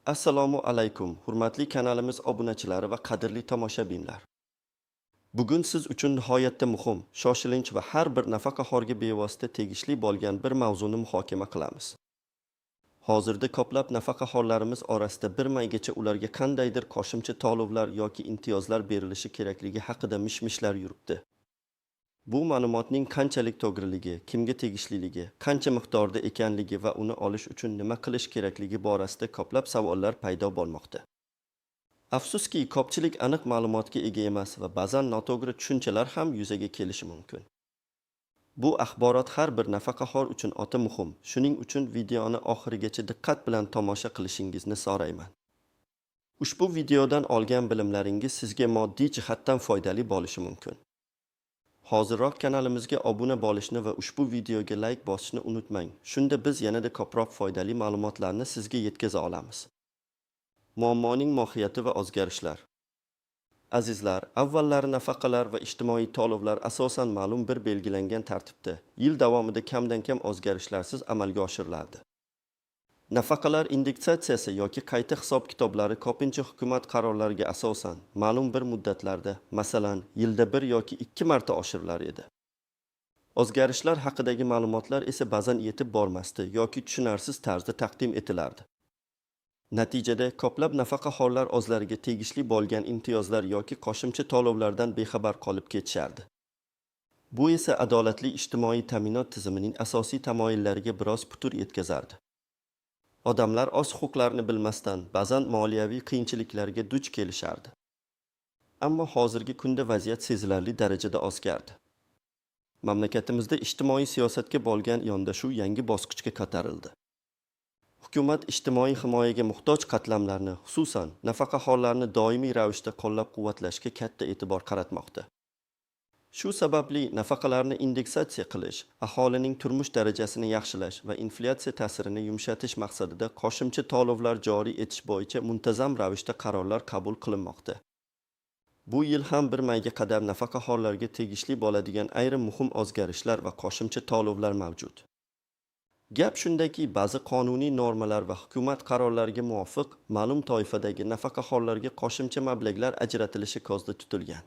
Assalomu alaykum, hurmatli kanalimiz obunachilari va qadrli tomoshabinlar. Bugun siz uchun nihoyatda muhim, shoshilinch va har bir nafaqaxo'rga bevosita tegishli bo'lgan bir mavzuni muhokama qilamiz. Hozirda ko'plab nafaqaxo'rlarimiz orasida bir maygacha ularga qandaydir qo'shimcha to'lovlar yoki imtiyozlar berilishi kerakligi haqida mish-mishlar yuribdi. Bu ma'lumotning qanchalik to'g'riligi, kimga tegishliligi, qancha miqdorda ekanligi va uni olish uchun nima qilish kerakligi borasida ko'plab savollar paydo bo'lmoqda. Afsuski, ko'pchilik aniq ma'lumotga ega emas va ba'zan noto'g'ri tushunchalar ham yuzaga kelishi mumkin. Bu axborot har bir nafaqaxo'r uchun o'ta muhim. Shuning uchun videoni oxirigacha diqqat bilan tomosha qilishingizni so'rayman. Ushbu videodan olgan bilimlaringiz sizga moddiy jihatdan foydali bo'lishi mumkin. Hozirroq kanalimizga obuna bo'lishni va ushbu videoga like bosishni unutmang. Shunda biz yanada ko'proq foydali ma'lumotlarni sizga yetkaza olamiz. Muammoning mohiyati va o'zgarishlar. Azizlar, avvallari nafaqalar va ijtimoiy to'lovlar asosan ma'lum bir belgilangan tartibda, yil davomida kamdan-kam o'zgarishlarsiz amalga oshiriladi. Nafaqalar indeksatsiyasi yoki qayta hisob-kitoblari ko'pincha hukumat qarorlariga asosan ma'lum bir muddatlarda, masalan, yilda 1 yoki 2 marta oshirilar edi. O'zgarishlar haqidagi ma'lumotlar esa ba'zan yetib bormasdi yoki tushunarsiz tarzda taqdim etilardi. Natijada ko'plab nafaqaxo'rlar o'zlariga tegishli bo'lgan imtiyozlar yoki qo'shimcha to'lovlardan bexabar qolib ketishardi. Bu esa adolatli ijtimoiy ta'minot tizimining asosiy tamoyillariga biroz putur yetkazardi. Odamlar o'z huquqlarini bilmasdan ba'zan moliyaviy qiyinchiliklarga duch kelishardi. Ammo hozirgi kunda vaziyat sezilarli darajada o'zgardi. Mamlakatimizda ijtimoiy siyosatga bo'lgan yondashuv yangi bosqichga ko'tarildi. Hukumat ijtimoiy himoyaga muhtoj qatlamlarni, xususan nafaqaxo'rlarni doimiy ravishda qo'llab-quvvatlashga katta e'tibor qaratmoqda. Shu sababli nafaqalarni indeksatsiya qilish, aholining turmush darajasini yaxshilash va inflyatsiya ta'sirini yumshatish maqsadida qo'shimcha to'lovlar joriy etish bo'yicha muntazam ravishda qarorlar qabul qilinmoqda. Bu yil ham bir mayga qadar nafaqaxo'rlarga tegishli bo'ladigan ayrim muhim o'zgarishlar va qo'shimcha to'lovlar mavjud. Gap shundaki, ba'zi qonuniy normalar va hukumat qarorlariga muvofiq ma'lum toifadagi nafaqaxo'rlarga qo'shimcha mablag'lar ajratilishi ko'zda tutilgan.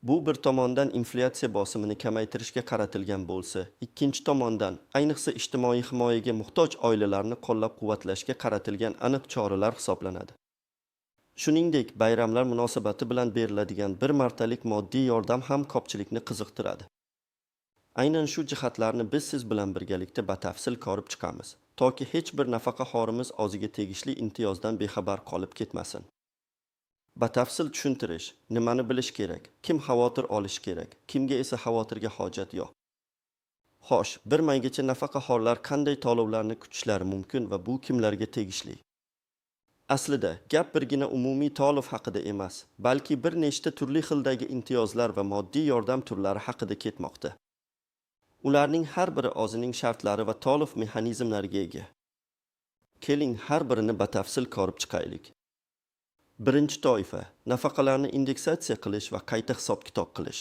Bu bir tomondan inflyatsiya bosimini kamaytirishga qaratilgan bo'lsa, ikkinchi tomondan ayniqsa ijtimoiy himoyaga muhtoj oilalarni qo'llab-quvvatlashga qaratilgan aniq choralar hisoblanadi. Shuningdek, bayramlar munosabati bilan beriladigan bir martalik moddiy yordam ham ko'pchilikni qiziqtiradi. Aynan shu jihatlarni biz siz bilan birgalikda batafsil ko'rib chiqamiz, toki hech bir nafaqaxo'rimiz o'ziga tegishli imtiyozdan bexabar qolib ketmasin. Batafsil tushuntirish, nimani bilish kerak, kim xavotir olish kerak, kimga esa xavotirga hojat yo'q. Xo'sh, bir maygacha nafaqaxo'rlar qanday to'lovlarni kutishlari mumkin va bu kimlarga tegishli? Aslida, gap birgina umumiy to'lov haqida emas, balki bir nechta turli xildagi imtiyozlar va moddiy yordam turlari haqida ketmoqda. Ularning har biri o'zining shartlari va to'lov mexanizmlariga ega. Keling, har birini batafsil ko'rib chiqaylik. Birinchi toifa, nafaqalarni indeksatsiya qilish va qayta hisob-kitob qilish.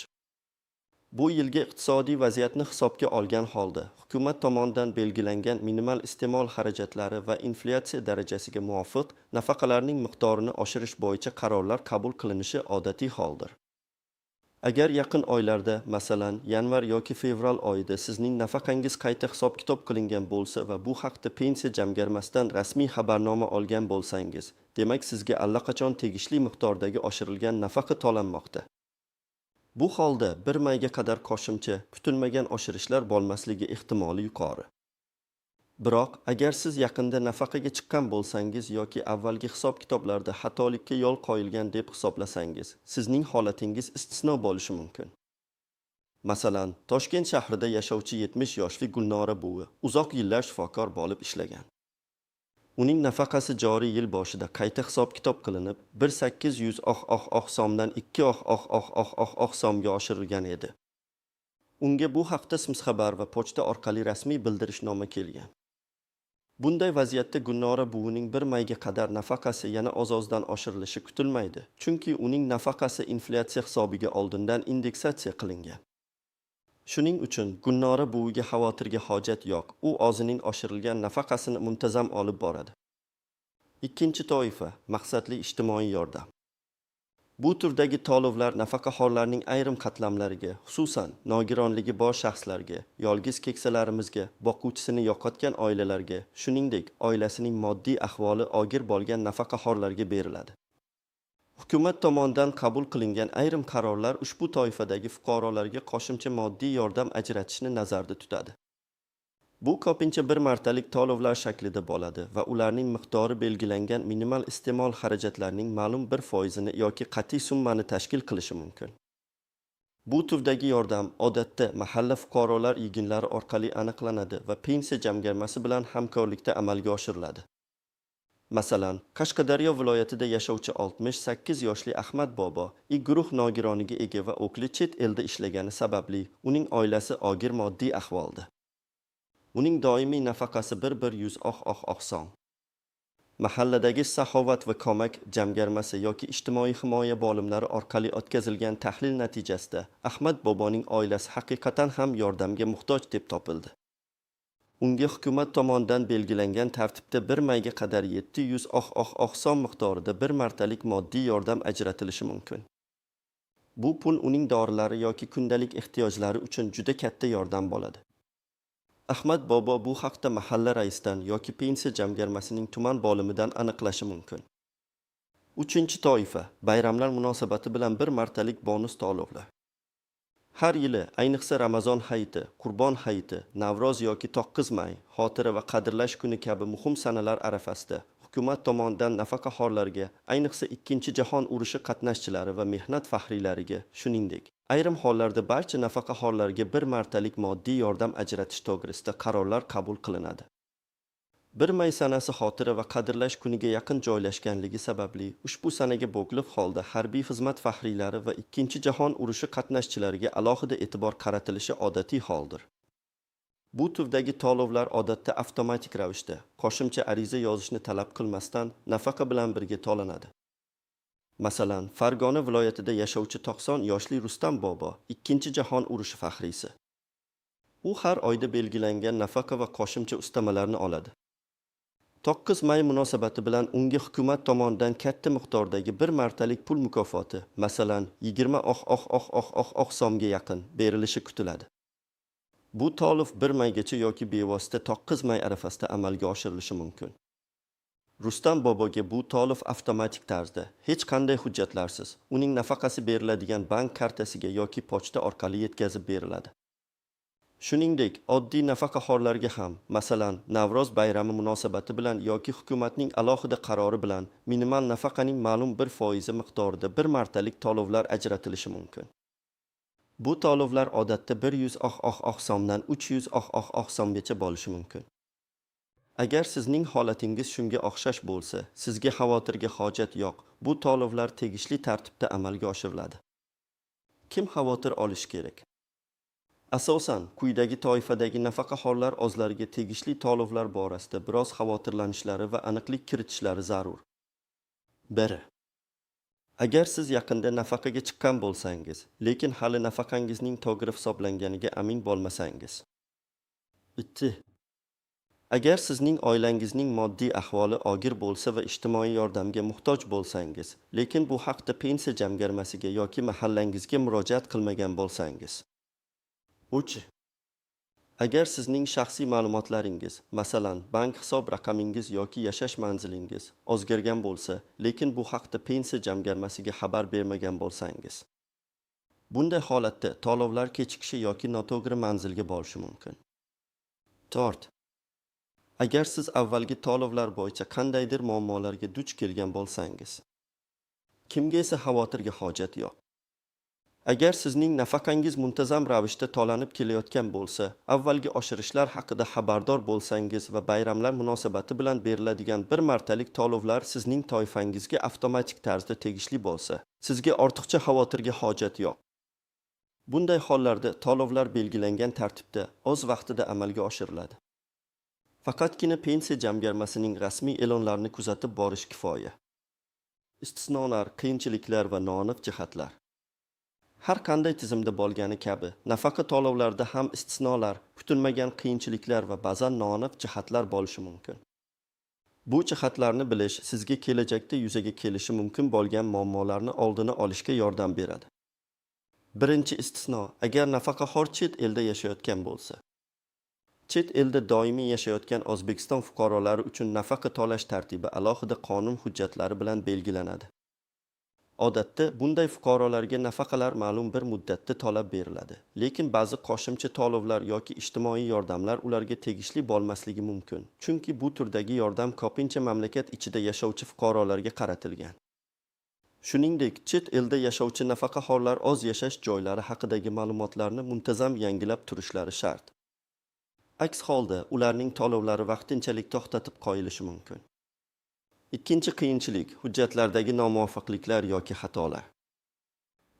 Bu yilgi iqtisodiy vaziyatni hisobga olgan holda, hukumat tomonidan belgilangan minimal iste'mol xarajatlari va inflyatsiya darajasiga muvofiq nafaqalarning miqdorini oshirish bo'yicha qarorlar qabul qilinishi odatiy holdir. Agar yaqin oylarda, masalan, yanvar yoki fevral oyida sizning nafaqangiz qayta hisob-kitob qilingan bo'lsa va bu haqda pensiya jamg'armasidan rasmiy xabarnoma olgan bo'lsangiz, demak sizga allaqachon tegishli miqdordagi oshirilgan nafaqa to'lanmoqda. Bu holda bir mayga qadar qo'shimcha, kutilmagan oshirishlar bo'lmasligi ehtimoli yuqori. Biroq, agar siz yaqinda nafaqaga chiqqan bo'lsangiz yoki avvalgi hisob-kitoblarda xatolikka yo'l qo'yilgan deb hisoblasangiz, sizning holatingiz istisno bo'lishi mumkin. Masalan, Toshkent shahrida yashovchi 70 yoshli Gulnora buvi uzoq yillar shifokor bo'lib ishlagan. Uning nafaqasi joriy yil boshida qayta hisob-kitob qilinib, 1800 so'mdan 2 so'mga oshirilgan edi. Unga bu haqda Smsxabar va pochta orqali rasmiy bildirishnoma kelgan. Bunday vaziyatda Gulnora buvining bir mayga qadar nafaqasi yana o'z-o'zidan oshirilishi kutilmaydi, chunki uning nafaqasi inflyatsiya hisobiga oldindan indeksatsiya qilingan. Shuning uchun Gulnora buviga xavotirga hojat yo'q. U o'zining oshirilgan nafaqasini muntazam olib boradi. Ikkinchi toifa maqsadli ijtimoiy yordam. Bu turdagi to'lovlar nafaqaxo'rlarning ayrim qatlamlariga, xususan nogironligi bor shaxslarga, yolg'iz keksalarimizga, boquvchisini yo'qotgan oilalarga, shuningdek, oilasining moddiy ahvoli og'ir bo'lgan nafaqaxo'rlarga beriladi. Hukumat tomonidan qabul qilingan ayrim qarorlar ushbu toifadagi fuqarolarga qo'shimcha moddiy yordam ajratishni nazarda tutadi. Bu ko'pincha bir martalik to'lovlar shaklida bo'ladi va ularning miqdori belgilangan minimal iste'mol xarajatlarning ma'lum bir foizini yoki qat'iy summani tashkil qilishi mumkin. Bu turdagi yordam odatda mahalla fuqarolar yig'inlari orqali aniqlanadi va pensiya jamg'armasi bilan hamkorlikda amalga oshiriladi. Masalan, Qashqadaryo viloyatida yashovchi 68 yoshli Ahmad bobo guruh nogironiga ega va o'qli chet elda ishlagani sababli uning oilasi og'ir moddiy ahvolda. Uning doimiy nafaqasi 100 so'm. Mahalladagi Saxovat va Ko'mak jamg'armasi yoki ijtimoiy himoya bo'limlari orqali o'tkazilgan tahlil natijasida Ahmad boboning oilasi haqiqatan ham yordamga muhtoj deb topildi. Unga hukumat tomonidan belgilangan tartibda bir mayga qadar 700 so'm miqdorida bir martalik moddiy yordam ajratilishi mumkin. Bu pul uning dorilari yoki kundalik ehtiyojlari uchun juda katta yordam bo'ladi. Ahmad bobo bu haqda mahalla raisidan yoki pensiya jamg'armasining tuman bo'limidan aniqlashi mumkin. Uchinchi toifa bayramlar munosabati bilan bir martalik bonus to'lovlar. Har yili, ayniqsa Ramazon hayiti, Qurbon hayiti, Navro'z yoki 9 may, xotira va qadrlash kuni kabi muhim sanalar arafasida hukumat tomonidan nafaqaxo'rlarga, ayniqsa Ikkinchi jahon urushi qatnashchilari va mehnat faxriylariga, shuningdek, ayrim hollarda barcha nafaqaxo'rlarga bir martalik moddiy yordam ajratish to'g'risida qarorlar qabul qilinadi. 1 may sanasi xotira va qadrlash kuniga yaqin joylashganligi sababli ushbu sanaga bog'liq holda harbiy xizmat faxriylari va Ikkinchi jahon urushi qatnashchilariga alohida e'tibor qaratilishi odatiy holdir. Bu turdagi to'lovlar odatda avtomatik ravishda qo'shimcha ariza yozishni talab qilmasdan nafaqa bilan birga to'lanadi. Masalan, Farg'ona viloyatida yashovchi 90 yoshli Rustam bobo Ikkinchi jahon urushi faxriysi. U har oyda belgilangan nafaqa va qo'shimcha ustamalarni oladi. 9 may munosabati bilan unga hukumat tomonidan katta miqdordagi bir martalik pul mukofoti, masalan 20 so'mga yaqin berilishi kutiladi. Bu to'lov 1 maygacha yoki bevosita 9 may arafasida amalga oshirilishi mumkin. Rustam boboga bu to'lov avtomatik tarzda, hech qanday hujjatlarsiz, uning nafaqasi beriladigan bank kartasiga yoki pochta orqali yetkazib beriladi. Shuningdek, oddiy nafaqaxo'rlarga ham, masalan, Navro'z bayrami munosabati bilan yoki hukumatning alohida qarori bilan minimal nafaqaning ma'lum bir foizi miqdorida bir martalik to'lovlar ajratilishi mumkin. Bu to'lovlar odatda 100 so'mdan 300 so'mgacha bo'lishi mumkin. Agar sizning holatingiz shunga o'xshash bo'lsa, sizga xavotirga hojat yo'q. Bu to'lovlar tegishli tartibda amalga oshiriladi. Kim xavotir olish kerak? Asosan, quyidagi toifadagi nafaqaxo'rlar o'zlariga tegishli to'lovlar borasida biroz xavotirlanishlari va aniqlik kiritishlari zarur. 1. Agar siz yaqinda nafaqaga chiqqan bo'lsangiz, lekin hali nafaqangizning to'g'ri hisoblanganiga amin bo'lmasangiz. 2. Agar sizning oilangizning moddiy ahvoli og'ir bo'lsa va ijtimoiy yordamga muhtoj bo'lsangiz, lekin bu haqda pensiya jamg'armasiga yoki mahallangizga murojaat qilmagan bo'lsangiz. 3. Agar sizning shaxsiy ma'lumotlaringiz, masalan, bank hisob raqamingiz yoki yashash manzilingiz o'zgargan bo'lsa, lekin bu haqda pensiya jamg'armasiga xabar bermagan bo'lsangiz. Bunday holatda to'lovlar kechikishi yoki noto'g'ri manzilga borishi mumkin. 4. Agar siz avvalgi to'lovlar bo'yicha qandaydir muammolarga duch kelgan bo'lsangiz, kimga esa xavotirga hojat yo'q. Agar sizning nafaqangiz muntazam ravishda to'lanib kelayotgan bo'lsa, avvalgi oshirishlar haqida xabardor bo'lsangiz va bayramlar munosabati bilan beriladigan bir martalik to'lovlar sizning toifangizga avtomatik tarzda tegishli bo'lsa, sizga ortiqcha xavotirga hojat yo'q. Bunday hollarda to'lovlar belgilangan tartibda o'z vaqtida amalga oshiriladi. Faqatgina pensiya jamg'armasining rasmiy e'lonlarini kuzatib borish kifoya. Istisnolar, qiyinchiliklar va noaniq jihatlar. Har qanday tizimda bo'lgani kabi, nafaqa to'lovlarida ham istisnolar, kutilmagan qiyinchiliklar va ba'zan noaniq jihatlar bo'lishi mumkin. Bu jihatlarni bilish sizga kelajakda yuzaga kelishi mumkin bo'lgan muammolarni oldini olishga yordam beradi. Birinchi istisno, agar nafaqaxo'r chet elda yashayotgan bo'lsa. Chet elda doimiy yashayotgan O'zbekiston fuqarolari uchun nafaqa to'lash tartibi alohida qonun hujjatlari bilan belgilanadi. Odatda bunday fuqarolarga nafaqalar ma'lum bir muddatda to'lab beriladi, lekin ba'zi qo'shimcha to'lovlar yoki ijtimoiy yordamlar ularga tegishli bo'lmasligi mumkin, chunki bu turdagi yordam ko'pincha mamlakat ichida yashovchi fuqarolarga qaratilgan. Shuningdek, chet elda yashovchi nafaqaxo'rlar o'z yashash joylari haqidagi ma'lumotlarni muntazam yangilab turishlari shart. Aks holda ularning to'lovlari vaqtinchalik to'xtatib qo'yilishi mumkin. Ikkinchi qiyinchilik hujjatlardagi nomuvofiqliklar yoki xatolar.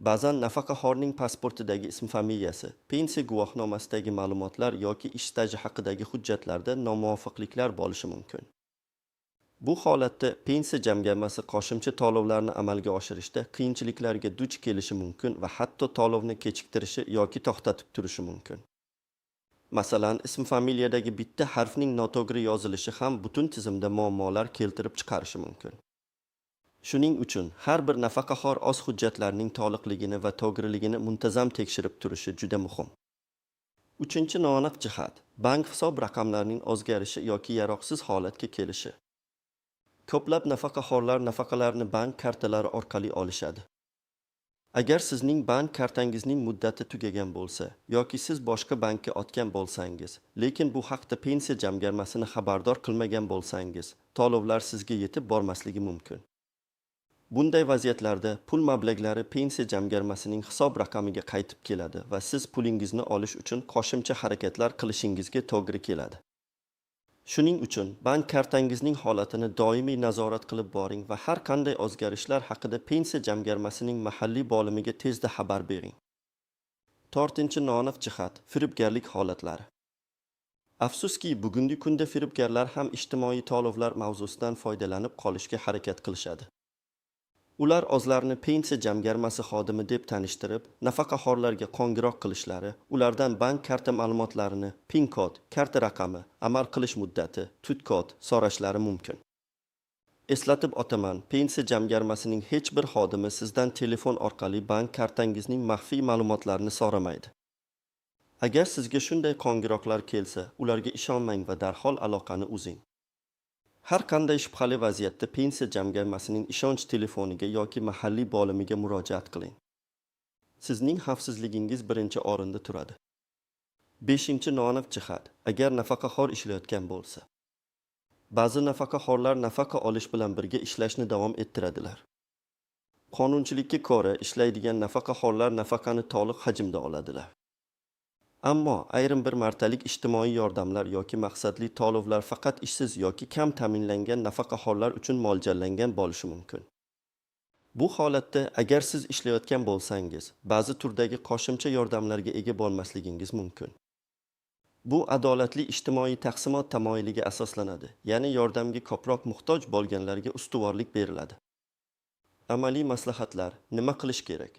Ba'zan nafaqaxo'rning pasportidagi ism-familiyasi, pensiya guvohnomasidagi ma'lumotlar yoki ish staji haqidagi hujjatlarda nomuvofiqliklar bo'lishi mumkin. Bu holatda pensiya jamg'armasi qo'shimcha to'lovlarni amalga oshirishda qiyinchiliklarga duch kelishi mumkin va hatto to'lovni kechiktirishi yoki to'xtatib turishi mumkin. Masalan, ism-familiyadagi bitta harfning noto'g'ri yozilishi ham butun tizimda muammolar keltirib chiqarishi mumkin. Shuning uchun har bir nafaqaxo'r o'z hujjatlarining to'liqligini va to'g'riligini muntazam tekshirib turishi juda muhim. Uchinchi noaniq jihat, bank hisob raqamlarining o'zgarishi yoki yaroqsiz holatga kelishi. Ko'plab nafaqaxo'rlar nafaqalarni bank kartalari orqali olishadi. Agar sizning bank kartangizning muddati tugagan bo'lsa yoki siz boshqa bankka o'tgan bo'lsangiz, lekin bu haqda pensiya jamg'armasini xabardor qilmagan bo'lsangiz, to'lovlar sizga yetib bormasligi mumkin. Bunday vaziyatlarda pul mablag'lari pensiya jamg'armasining hisob raqamiga qaytib keladi va siz pulingizni olish uchun qo'shimcha harakatlar qilishingizga to'g'ri keladi. Shuning uchun bank kartangizning holatini doimiy nazorat qilib boring va har qanday o'zgarishlar haqida pensiya jamg'armasining mahalliy bo'limiga tezda xabar bering. To'rtinchi noaniq jihat, firibgarlik holatlari. Afsuski, bugungi kunda firibgarlar ham ijtimoiy to'lovlar mavzusidan foydalanib qolishga harakat qilishadi. Ular o'zlarini pensiya jamg'armasi xodimi deb tanishtirib, nafaqaxo'rlarga qo'ng'iroq qilishlari, ulardan bank karta ma'lumotlarini, PIN kod, karta raqami, amal qilish muddati, tut kod so'rashlari mumkin. Eslatib o'taman, pensiya jamg'armasining hech bir xodimi sizdan telefon orqali bank kartangizning maxfiy ma'lumotlarini so'ramaydi. Agar sizga shunday qo'ng'iroqlar kelsa, ularga ishonmang va darhol aloqani uzing. Har qanday shubhali vaziyatda pensiya jamg'armasining ishonch telefoniga yoki mahalliy bo'limiga murojaat qiling. Sizning xavfsizligingiz birinchi o'rinda turadi. Beshinchi noaniq jihat, agar nafaqaxo'r ishlayotgan bo'lsa. Ba'zi nafaqaxo'rlar nafaqa olish bilan birga ishlashni davom ettiradilar. Qonunchilikka ko'ra ishlaydigan nafaqaxo'rlar nafaqani to'liq hajmda oladilar. Ammo ayrim bir martalik ijtimoiy yordamlar yoki maqsadli to'lovlar faqat ishsiz yoki kam ta'minlangan nafaqaxo'rlar uchun mo'ljallangan bo'lishi mumkin. Bu holatda agar siz ishlayotgan bo'lsangiz, ba'zi turdagi qo'shimcha yordamlarga ega bo'lmasligingiz mumkin. Bu adolatli ijtimoiy taqsimot tamoyiliga asoslanadi, ya'ni yordamga ko'proq muhtoj bo'lganlarga ustuvorlik beriladi. Amaliy maslahatlar, nima qilish kerak?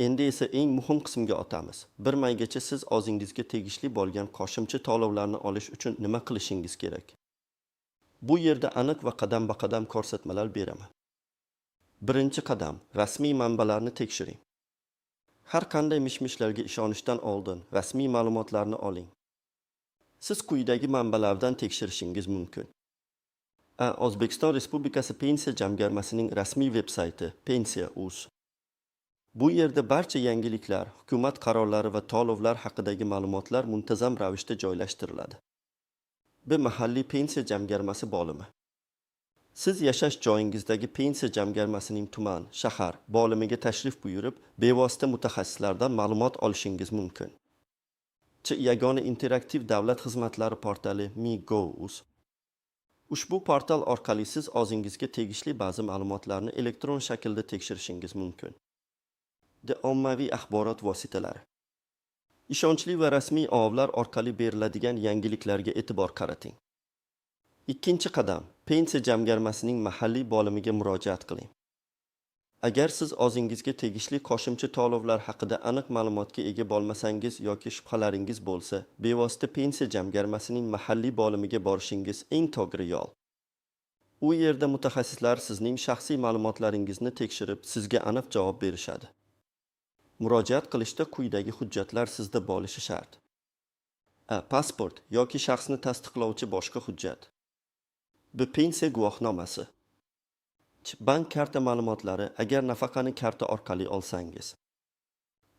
Endi esa eng muhim qismga o'tamiz. Bir maygacha siz o'zingizga tegishli bo'lgan qo'shimcha to'lovlarni olish uchun nima qilishingiz kerak? Bu yerda aniq va qadam-ba-qadam ko'rsatmalar beraman. Birinchi qadam, rasmiy manbalarni tekshiring. Har qanday mish-mishlarga ishonishdan oldin rasmiy ma'lumotlarni oling. Siz quyidagi manbalardan tekshirishingiz mumkin. O'zbekiston Respublikasi Pensiya jamg'armasining rasmiy veb-sayti Pensiya.uz. Bu yerda barcha yangiliklar, hukumat qarorlari va to'lovlar haqidagi ma'lumotlar muntazam ravishda joylashtiriladi. Mahalliy pensiya jamg'armasi bo'limi. Siz yashash joyingizdagi pensiya jamg'armasining tuman, shahar bo'limiga tashrif buyurib, bevosita mutaxassislardan ma'lumot olishingiz mumkin. Yagona interaktiv davlat xizmatlari portali Mi.gov.uz. Ushbu portal orqali siz o'zingizga tegishli ba'zi ma'lumotlarni elektron shaklda tekshirishingiz mumkin. Ommaviy axborot vositalari. Ishonchli va rasmiy ovlar orqali beriladigan yangiliklarga e'tibor qarating. Ikkinchi qadam, pensiya jamg'armasining mahalliy bo'limiga murojaat qiling. Agar siz o'zingizga tegishli qo'shimcha to'lovlar haqida aniq ma'lumotga ega bo'lmasangiz yoki shubhalaringiz bo'lsa, bevosita pensiya jamg'armasining mahalliy bo'limiga borishingiz eng to'g'ri yo'l. U yerda mutaxassislar sizning shaxsiy ma'lumotlaringizni tekshirib, sizga aniq javob berishadi. Murojaat qilishda quyidagi hujjatlar sizda bo'lishi shart. A. Pasport yoki shaxsni tasdiqlovchi boshqa hujjat. B. Pensiya guvohnomasi. Bank karta ma'lumotlari agar nafaqani karta orqali olsangiz.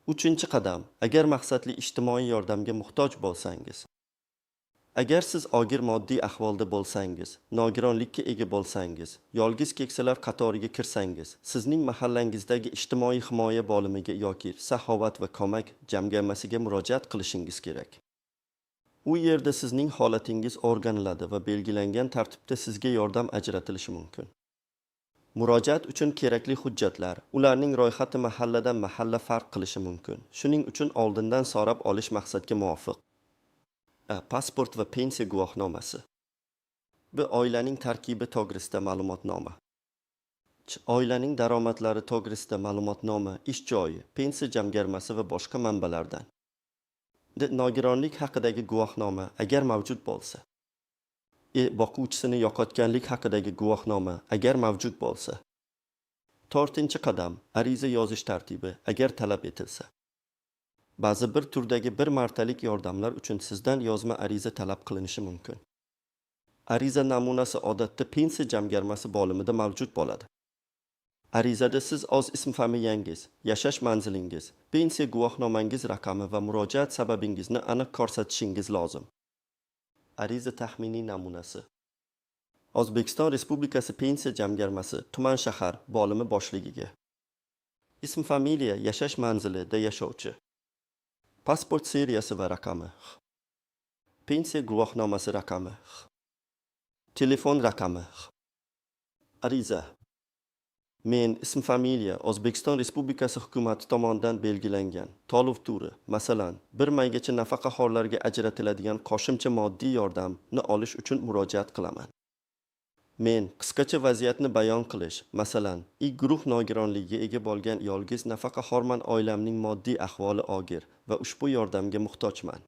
3-qadam, agar maqsadli ijtimoiy yordamga muhtoj bo'lsangiz. Agar siz og'ir moddiy ahvolda bo'lsangiz, nogironlikka ega bo'lsangiz, yolg'iz keksalar qatoriga kirsangiz, sizning mahallangizdagi ijtimoiy himoya bo'limiga yoki saxovat va ko'mak jamg'armasiga murojaat qilishingiz kerak. U yerda sizning holatingiz o'rganiladi va belgilangan tartibda sizga yordam ajratilishi mumkin. Murojaat uchun kerakli hujjatlar, ularning ro'yxati mahalladan mahalla farq qilishi mumkin. Shuning uchun oldindan so'rab olish maqsadga muvofiq. A. Pasport va pensiya guvohnomasi. B. Oilaning tarkibi to'g'risida ma'lumotnoma. Oilaning daromadlari to'g'risida ma'lumotnoma, ish joyi, pensiya jamg'armasi va boshqa manbalardan. D. Nogironlik haqidagi guvohnoma agar mavjud bo'lsa. E. Boquvchisini yo'qotganlik haqidagi guvohnoma agar mavjud bo'lsa. 4-qadam, ariza yozish tartibi agar talab etilsa. Ba'zi bir turdagi bir martalik yordamlar uchun sizdan yozma ariza talab qilinishi mumkin. Ariza namunasi odatda pensiya jamg'armasi bo'limida mavjud bo'ladi. Arizada siz o'z ism-familiyangiz, yashash manzilingiz, pensiya guvohnomangiz raqami va murojaat sababingizni aniq ko'rsatishingiz lozim. Ariza taxminiy namunasi. O'zbekiston Respublikasi Pensiya jamg'armasi tuman shahar bo'limi boshligiga. Ism-familiya, yashash manzilida yashovchi. Pasport seriyasi va raqami. Pensiya guvohnomasi raqami. Telefon raqami. Ariza. Men ism-familiya O'zbekiston Respublikasi hukumati tomonidan belgilangan to'lov turi, masalan, 1 maygacha nafaqaxo'rlarga ajratiladigan qo'shimcha moddiy yordamni olish uchun murojaat qilaman. Men qisqacha vaziyatni bayon qilish, masalan, guruh nogironligiga ega bo'lgan yolg'iz nafaqaxo'rman, oilamning moddiy ahvoli og'ir va ushbu yordamga muhtojman.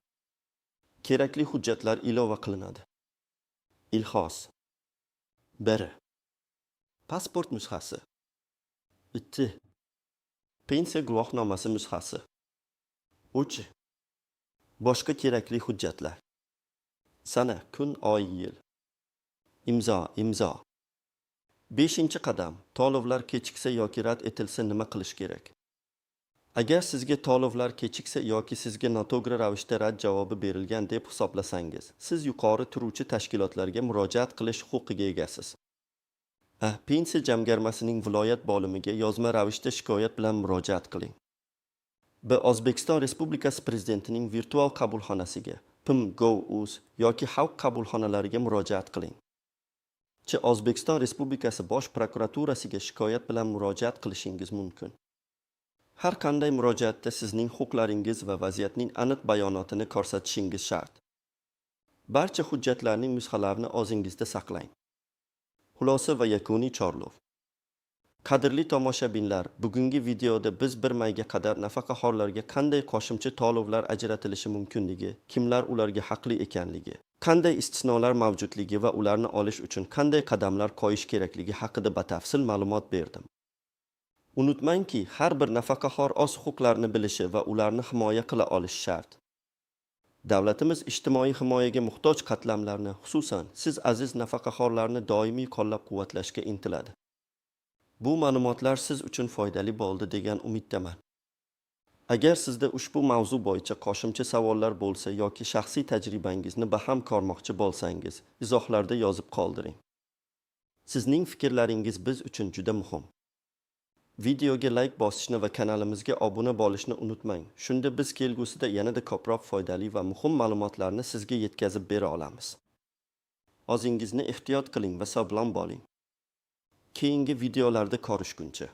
Kerakli hujjatlar ilova qilinadi. Ilxos. 1. Pasport nusxasi. 2. Pensiya guvohnomasi nusxasi. 3. Boshqa kerakli hujjatlar. Sana, kun, oy, yil. Imzo. 5-qadam, to'lovlar kechiksa yoki rad etilsa nima qilish kerak? Agar sizga to'lovlar kechiksa yoki sizga noto'g'ri ravishda rad javobi berilgan deb hisoblasangiz, siz yuqori turuvchi tashkilotlarga murojaat qilish huquqiga egasiz. A. Pensiya jamg'armasining viloyat bo'limiga yozma ravishda shikoyat bilan murojaat qiling. B. O'zbekiston Respublikasi Prezidentining virtual qabulxonasiga, PIM.gov.uz yoki xalq qabulxonalariga murojaat qiling. C. O'zbekiston Respublikasi Bosh prokuraturasiga shikoyat bilan murojaat qilishingiz mumkin. Har qanday murojaatda sizning huquqlaringiz va vaziyatning aniq bayonotini ko'rsatishingiz shart. Barcha hujjatlarning nusxalarini o'zingizda saqlang. Xulosa va yakuniy chorlov. Qadrli tomoshabinlar, bugungi videoda biz 1 mayga qadar nafaqaxo'rlarga qanday qo'shimcha to'lovlar ajratilishi mumkinligi, kimlar ularga haqli ekanligi, qanday istisnolar mavjudligi va ularni olish uchun qanday qadamlar qo'yish kerakligi haqida batafsil ma'lumot berdim. Unutmangki, har bir nafaqaxo'r o'z huquqlarini bilishi va ularni himoya qila olishi shart. Davlatimiz ijtimoiy himoyaga muhtoj qatlamlarni, xususan, siz aziz nafaqaxo'rlarni doimiy qo'llab-quvvatlashga intiladi. Bu ma'lumotlar siz uchun foydali bo'ldi degan umiddaman. Agar sizda ushbu mavzu bo'yicha qo'shimcha savollar bo'lsa yoki shaxsiy tajribangizni baham ko'rmoqchi bo'lsangiz, izohlarda yozib qoldiring. Sizning fikrlaringiz biz uchun juda muhim. Videoga like bosishni va kanalimizga obuna bo'lishni unutmang. Shunda biz kelgusida yanada ko'proq foydali va muhim ma'lumotlarni sizga yetkazib bera olamiz. O'zingizni ehtiyot qiling va sog'lom bo'ling. Keyingi videolarda ko'rishguncha